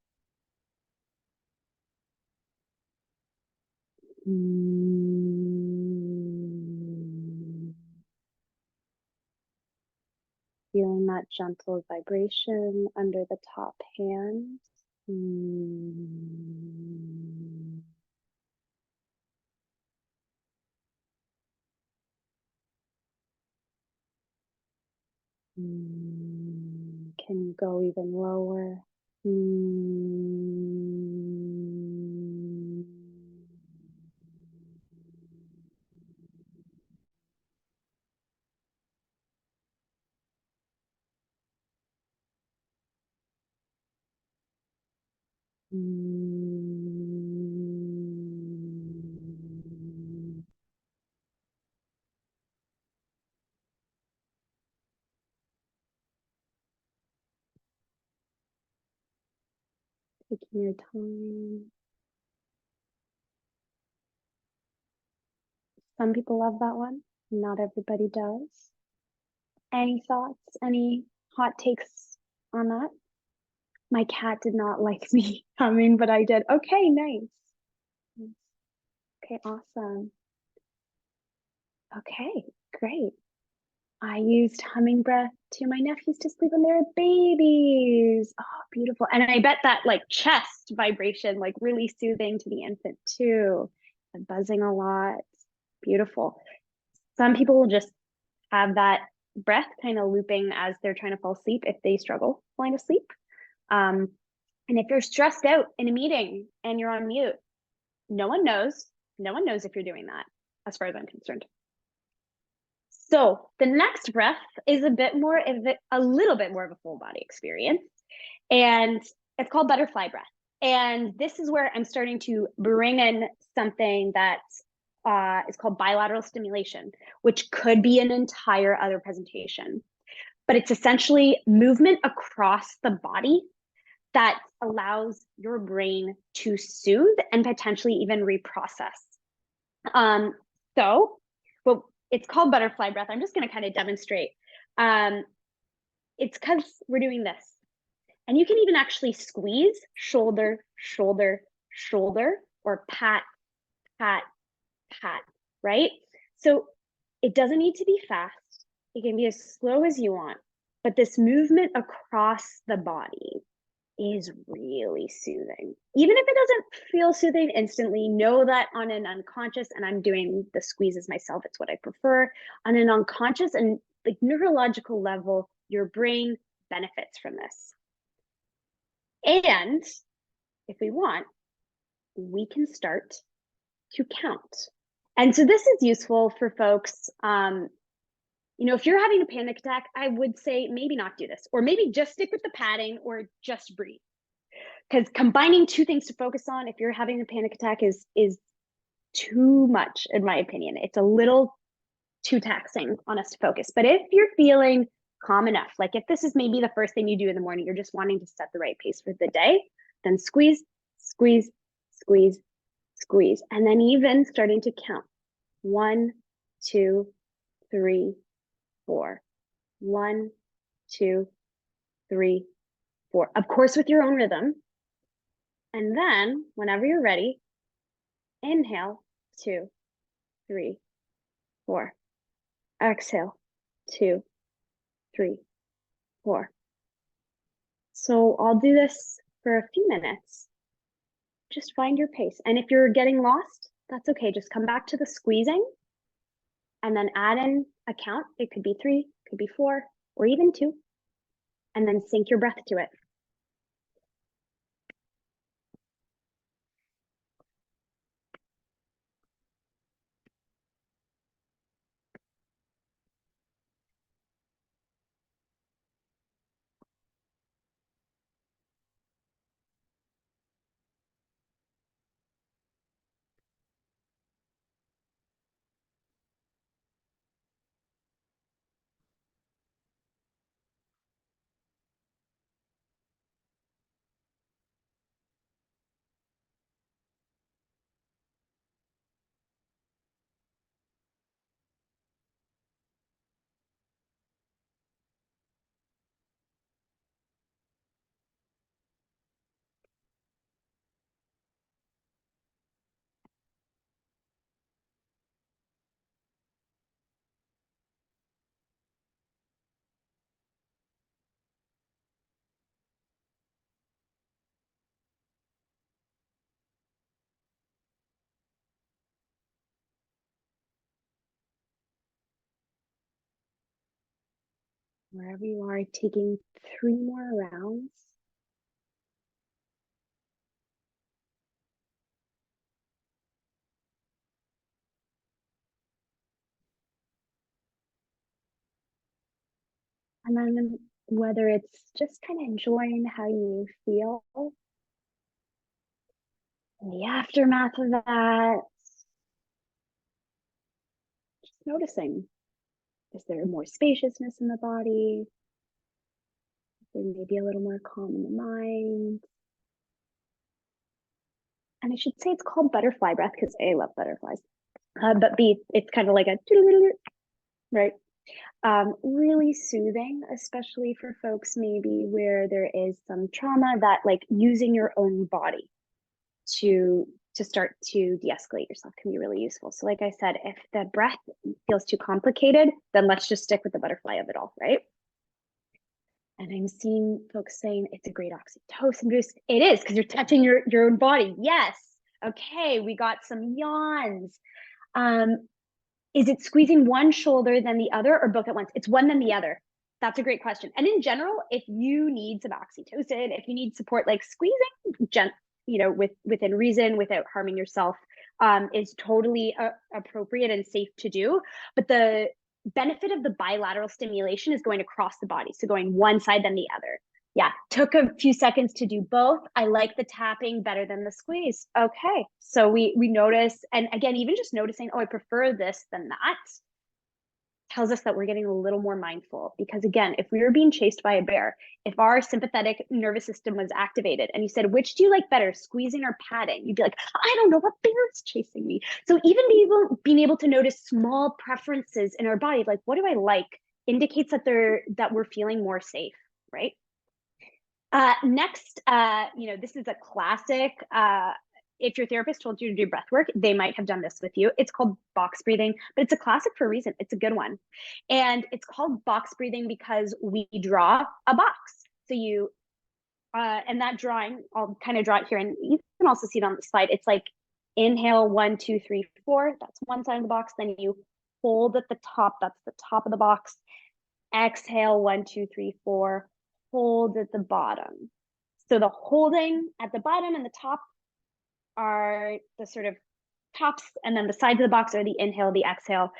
A: Feeling that gentle vibration under the top hand. Can you go even lower? Taking your time. Some people love that one. Not everybody does. Any thoughts? Any hot takes on that? My cat did not like me humming, but I did. Okay, nice. Okay, awesome. Okay, great. I used humming breath to my nephews to sleep when they were babies. Oh, beautiful. And I bet that like chest vibration, like really soothing to the infant too. And buzzing a lot. Beautiful. Some people will just have that breath kind of looping as they're trying to fall asleep if they struggle falling asleep. And if you're stressed out in a meeting and you're on mute, no one knows. No one knows if you're doing that, as far as I'm concerned. So the next breath is a little bit more of a full body experience. And it's called butterfly breath. And this is where I'm starting to bring in something that is called bilateral stimulation, which could be an entire other presentation. But it's essentially movement across the body that allows your brain to soothe and potentially even reprocess. Well, it's called butterfly breath. I'm just going to kind of demonstrate. It's because we're doing this. And you can even actually squeeze shoulder, shoulder, shoulder, or pat, pat, pat, right? So it doesn't need to be fast. It can be as slow as you want. But this movement across the body is really soothing. Even if it doesn't feel soothing instantly, know that on an unconscious, and I'm doing the squeezes myself, it's what I prefer, on an unconscious and like neurological level, your brain benefits from this. And if we want, we can start to count. And so this is useful for folks. If you're having a panic attack, I would say maybe not do this, or maybe just stick with the padding or just breathe. Because combining two things to focus on if you're having a panic attack is too much, in my opinion. It's a little too taxing on us to focus. But if you're feeling calm enough, like if this is maybe the first thing you do in the morning, you're just wanting to set the right pace for the day, then squeeze, squeeze, squeeze, squeeze, and then even starting to count. 1, 2, 3, 4. 1, 2, 3, 4. Of course, with your own rhythm. And then, whenever you're ready, inhale, 2, 3, 4. Exhale, 2, 3, 4. So I'll do this for a few minutes. Just find your pace. And if you're getting lost, that's okay. Just come back to the squeezing and then add in a count. It could be 3, could be 4, or even 2. And then sync your breath to it. Wherever you are, taking 3 more rounds. And then whether it's just kind of enjoying how you feel in the aftermath of that, just noticing, is there more spaciousness in the body? Is there maybe a little more calm in the mind? And I should say it's called butterfly breath because A, I love butterflies, but B, it's kind of like a, right? Really soothing, especially for folks maybe where there is some trauma, that like using your own body to start to de-escalate yourself can be really useful. So like I said, if the breath feels too complicated, then let's just stick with the butterfly of it all, right? And I'm seeing folks saying it's a great oxytocin boost. It is, because you're touching your own body. Yes. Okay, we got some yawns. Is it squeezing one shoulder then the other, or both at once? It's one then the other. That's a great question. And in general, if you need some oxytocin, if you need support, like squeezing, within reason, without harming yourself, is totally appropriate and safe to do. But the benefit of the bilateral stimulation is going across the body, so going one side then the other. Yeah, took a few seconds to do both. I like the tapping better than the squeeze. Okay, so we notice, and again, even just noticing, oh, I prefer this than that, tells us that we're getting a little more mindful. Because again, if we were being chased by a bear, if our sympathetic nervous system was activated and you said, which do you like better, squeezing or patting? You'd be like, I don't know, what bear is chasing me? So even being able to notice small preferences in our body, like what do I like, indicates that we're feeling more safe, right? Next, this is a classic. If your therapist told you to do breath work, they might have done this with you. It's called box breathing, but it's a classic for a reason. It's a good one. And it's called box breathing because we draw a box. So and that drawing, I'll kind of draw it here, and you can also see it on the slide. It's like inhale, 1, 2, 3, 4. That's one side of the box. Then you hold at the top. That's the top of the box. Exhale, 1, 2, 3, 4. Hold at the bottom. So the holding at the bottom and the top are the sort of tops, and then the sides of the box are the inhale, the exhale.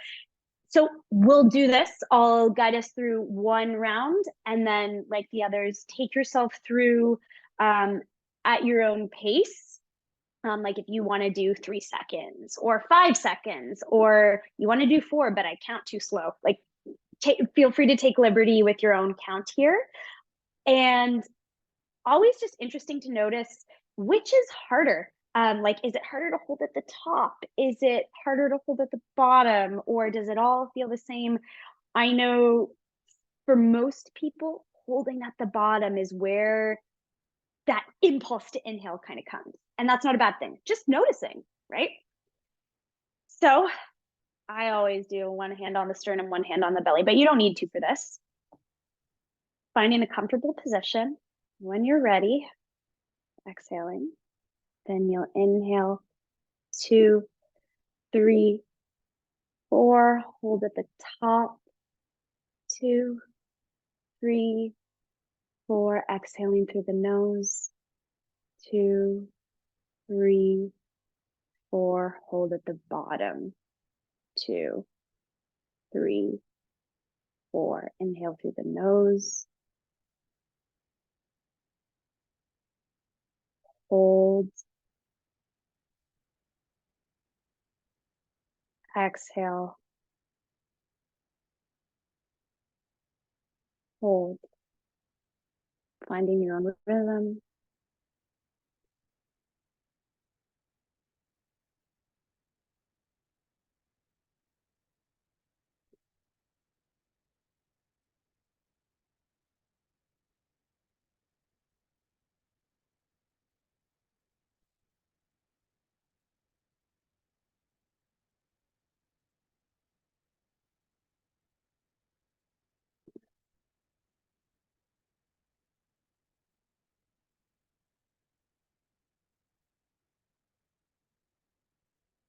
A: So we'll do this. I'll guide us through one round, and then like the others, take yourself through at your own pace. Like if you want to do 3 seconds or 5 seconds, or you want to do 4, but I count too slow, like feel free to take liberty with your own count here. And always just interesting to notice, which is harder, Like, is it harder to hold at the top? Is it harder to hold at the bottom? Or does it all feel the same? I know for most people, holding at the bottom is where that impulse to inhale kind of comes. And that's not a bad thing, just noticing, right? So I always do one hand on the sternum, one hand on the belly, but you don't need to for this. Finding a comfortable position. When you're ready, exhaling, then you'll inhale 2, 3, 4, hold at the top, 2, 3, 4, exhaling through the nose, 2, 3, 4, hold at the bottom, 2, 3, 4, inhale through the nose, hold, exhale, hold, finding your own rhythm.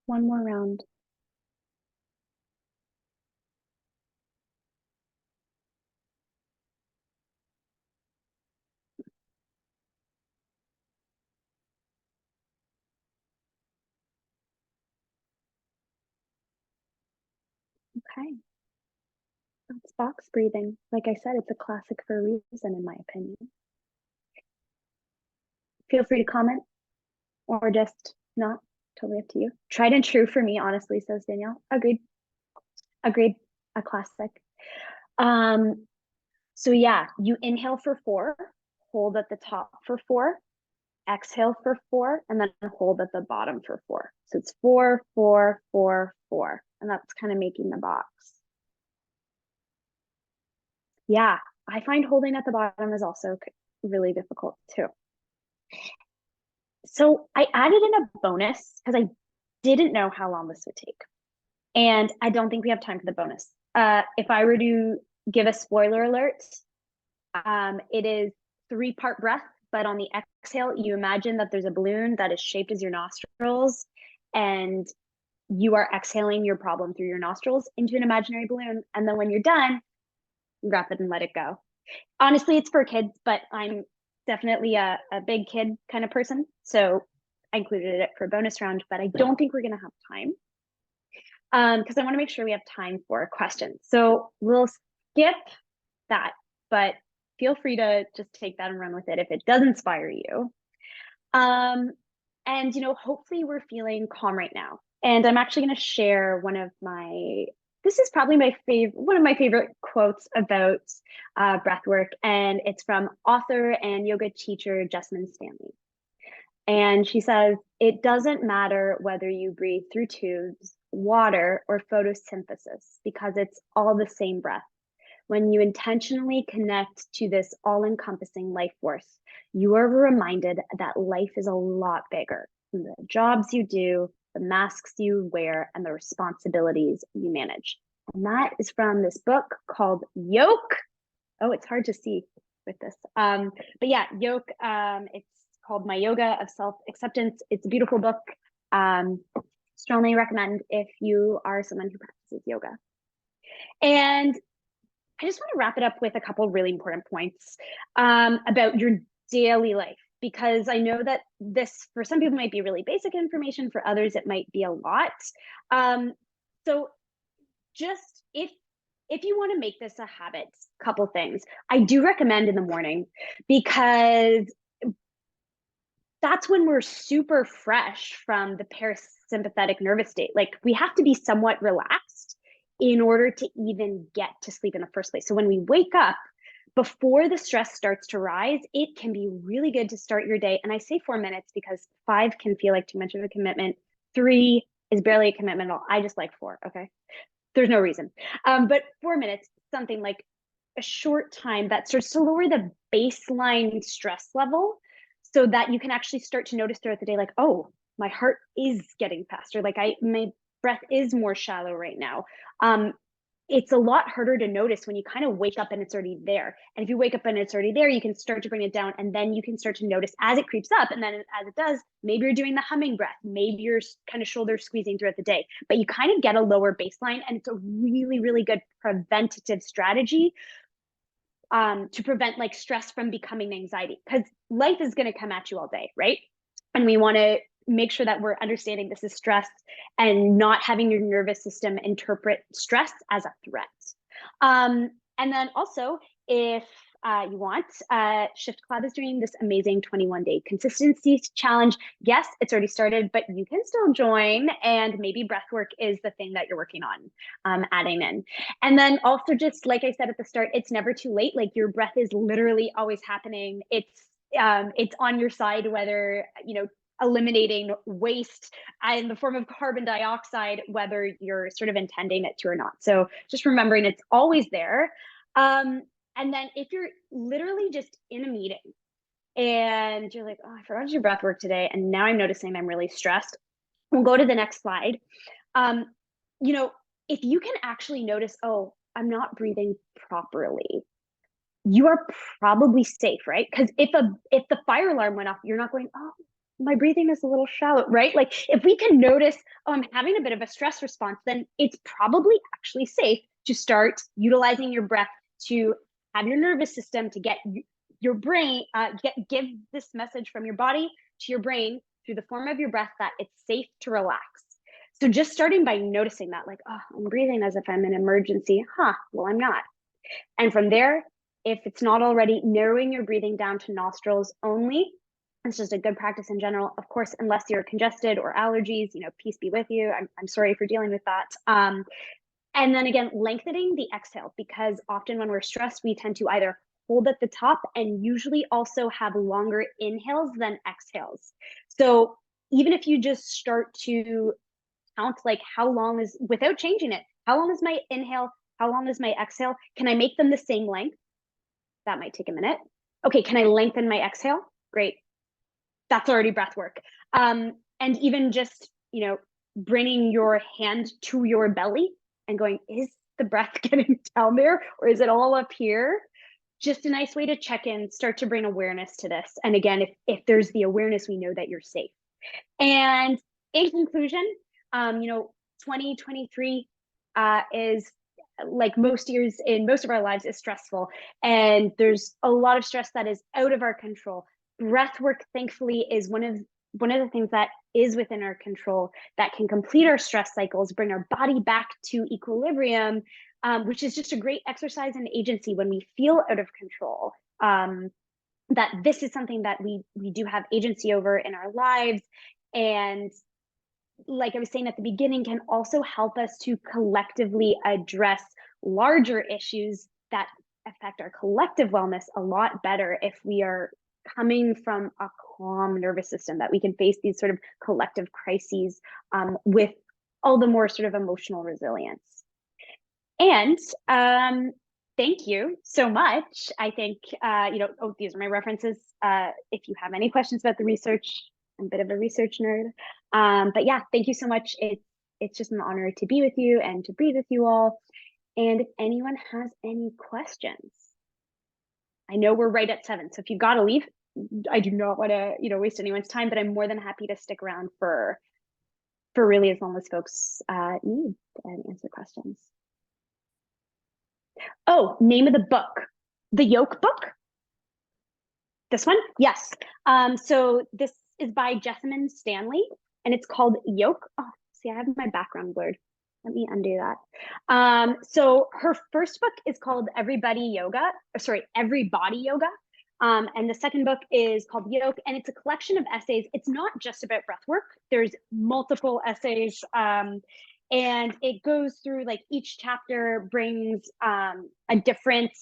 A: One more round. Okay. That's box breathing. Like I said, it's a classic for a reason, in my opinion. Feel free to comment or just not. Totally up to you. Tried and true for me, honestly, says Danielle. Agreed. Agreed. A classic. So yeah, you inhale for 4, hold at the top for 4, exhale for 4, and then hold at the bottom for 4. So it's 4, 4, 4, 4. And that's kind of making the box. Yeah, I find holding at the bottom is also really difficult too. So I added in a bonus because I didn't know how long this would take. And I don't think we have time for the bonus. If I were to give a spoiler alert, it is 3-part breath, but on the exhale, you imagine that there's a balloon that is shaped as your nostrils, and you are exhaling your problem through your nostrils into an imaginary balloon. And then when you're done, wrap it and let it go. Honestly, it's for kids, but I'm definitely a big kid kind of person. So I included it for a bonus round, but I don't think we're going to have time because I want to make sure we have time for questions. So we'll skip that, but feel free to just take that and run with it if it does inspire you. And, hopefully we're feeling calm right now. And I'm actually going to share this is probably one of my favorite quotes about breathwork. And it's from author and yoga teacher, Jessamine Stanley. And she says, it doesn't matter whether you breathe through tubes, water, or photosynthesis, because it's all the same breath. When you intentionally connect to this all-encompassing life force, you are reminded that life is a lot bigger than the jobs you do, the masks you wear, and the responsibilities you manage. And that is from this book called Yoke. Oh, it's hard to see with this. But yeah, Yoke, it's called My Yoga of Self-Acceptance. It's a beautiful book. Strongly recommend if you are someone who practices yoga. And I just want to wrap it up with a couple really important points about your daily life, because I know that this, for some people, might be really basic information. For others, it might be a lot. So just if you want to make this a habit, couple things. I do recommend in the morning, because that's when we're super fresh from the parasympathetic nervous state. Like, we have to be somewhat relaxed in order to even get to sleep in the first place. So when we wake up, before the stress starts to rise, it can be really good to start your day. And I say 4 minutes because 5 can feel like too much of a commitment. 3 is barely a commitment at all. I just like 4. Okay. There's no reason. But 4 minutes, something like a short time that starts to lower the baseline stress level so that you can actually start to notice throughout the day, like, oh, my heart is getting faster. Like my breath is more shallow right now. It's a lot harder to notice when you kind of wake up and it's already there. And if you wake up and it's already there, you can start to bring it down, and then you can start to notice as it creeps up. And then as it does, maybe you're doing the humming breath, maybe you're kind of shoulder squeezing throughout the day, but you kind of get a lower baseline. And it's a really, really good preventative strategy to prevent like stress from becoming anxiety, because life is going to come at you all day, right? And we want to make sure that we're understanding this is stress and not having your nervous system interpret stress as a threat. And then also, if you want, Shift Club is doing this amazing 21-day consistency challenge. Yes, it's already started, but you can still join, and maybe breathwork is the thing that you're working on adding in. And then also, just like I said at the start, it's never too late. Like, your breath is literally always happening. It's on your side, whether, eliminating waste in the form of carbon dioxide, whether you're sort of intending it to or not. So just remembering it's always there. And then if you're literally just in a meeting and you're like, oh, I forgot to do breath work today, and now I'm noticing I'm really stressed, we'll go to the next slide. If you can actually notice, oh, I'm not breathing properly, you are probably safe, right? Because if the fire alarm went off, you're not going, oh, my breathing is a little shallow, right? Like, if we can notice, oh, I'm having a bit of a stress response, then it's probably actually safe to start utilizing your breath to have your nervous system to get your brain, give this message from your body to your brain through the form of your breath that it's safe to relax. So just starting by noticing that, like, oh, I'm breathing as if I'm in an emergency. Well, I'm not. And from there, if it's not already, narrowing your breathing down to nostrils only. It's just a good practice in general. Of course, unless you're congested or allergies, peace be with you. I'm sorry for dealing with that. And then again, lengthening the exhale, because often when we're stressed, we tend to either hold at the top and usually also have longer inhales than exhales. So even if you just start to count, like, how long is, without changing it, how long is my inhale? How long is my exhale? Can I make them the same length? That might take a minute. Okay, can I lengthen my exhale? Great. That's already breath work. And even just, bringing your hand to your belly and going, is the breath getting down there, or is it all up here? Just a nice way to check in, start to bring awareness to this. And again, if there's the awareness, we know that you're safe. And in conclusion, 2023 is, like most years in most of our lives, is stressful. And there's a lot of stress that is out of our control. Breath work, thankfully, is one of the things that is within our control, that can complete our stress cycles, bring our body back to equilibrium, which is just a great exercise in agency when we feel out of control. That this is something that we do have agency over in our lives. And like I was saying at the beginning, can also help us to collectively address larger issues that affect our collective wellness a lot better if we are coming from a calm nervous system, that we can face these sort of collective crises with all the more sort of emotional resilience. And thank you so much. I think, these are my references. If you have any questions about the research, I'm a bit of a research nerd. But yeah, thank you so much. It's just an honor to be with you and to breathe with you all. And if anyone has any questions, I know we're right at 7, so if you've got to leave, I do not want to, waste anyone's time, but I'm more than happy to stick around for really as long as folks need and answer questions. Oh, name of the book, the Yoke book. This one? Yes. So this is by Jessamine Stanley, and it's called Yoke. Oh, see, I have my background blurred. Let me undo that. So her first book is called Everybody Yoga. And the second book is called Yoke, and it's a collection of essays. It's not just about breath work. There's multiple essays, and it goes through, like, each chapter brings a different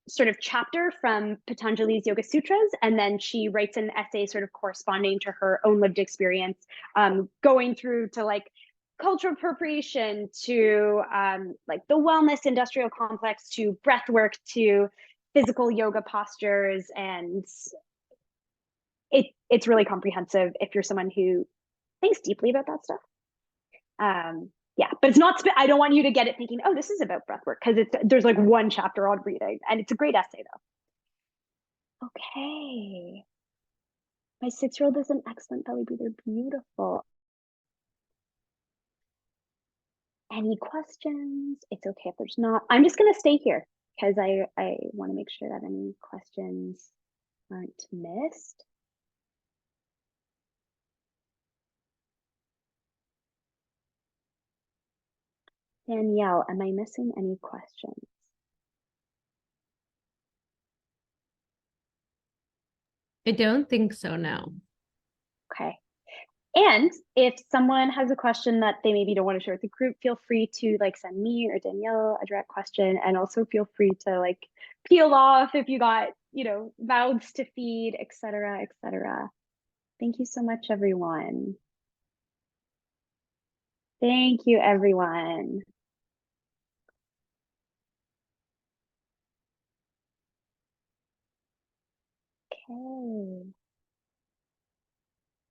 A: sort of chapter from Patanjali's Yoga Sutras, and then she writes an essay sort of corresponding to her own lived experience, going through to like cultural appropriation, to like the wellness industrial complex, to breath work, to physical yoga postures. And it's really comprehensive if you're someone who thinks deeply about that stuff. Yeah, but it's not, I don't want you to get it thinking, oh, this is about breath work, because there's like one chapter on breathing, and it's a great essay though. Okay. My 6-year-old is an excellent belly breather. Beautiful. Any questions? It's okay if there's not. I'm just going to stay here because I want to make sure that any questions aren't missed. Danielle, am I missing any questions?
C: I don't think so, no.
A: Okay. And if someone has a question that they maybe don't want to share with the group, feel free to like send me or Danielle a direct question, and also feel free to like peel off if you got, you know, mouths to feed, etc., etc. Thank you so much, everyone. Thank you, everyone. Okay.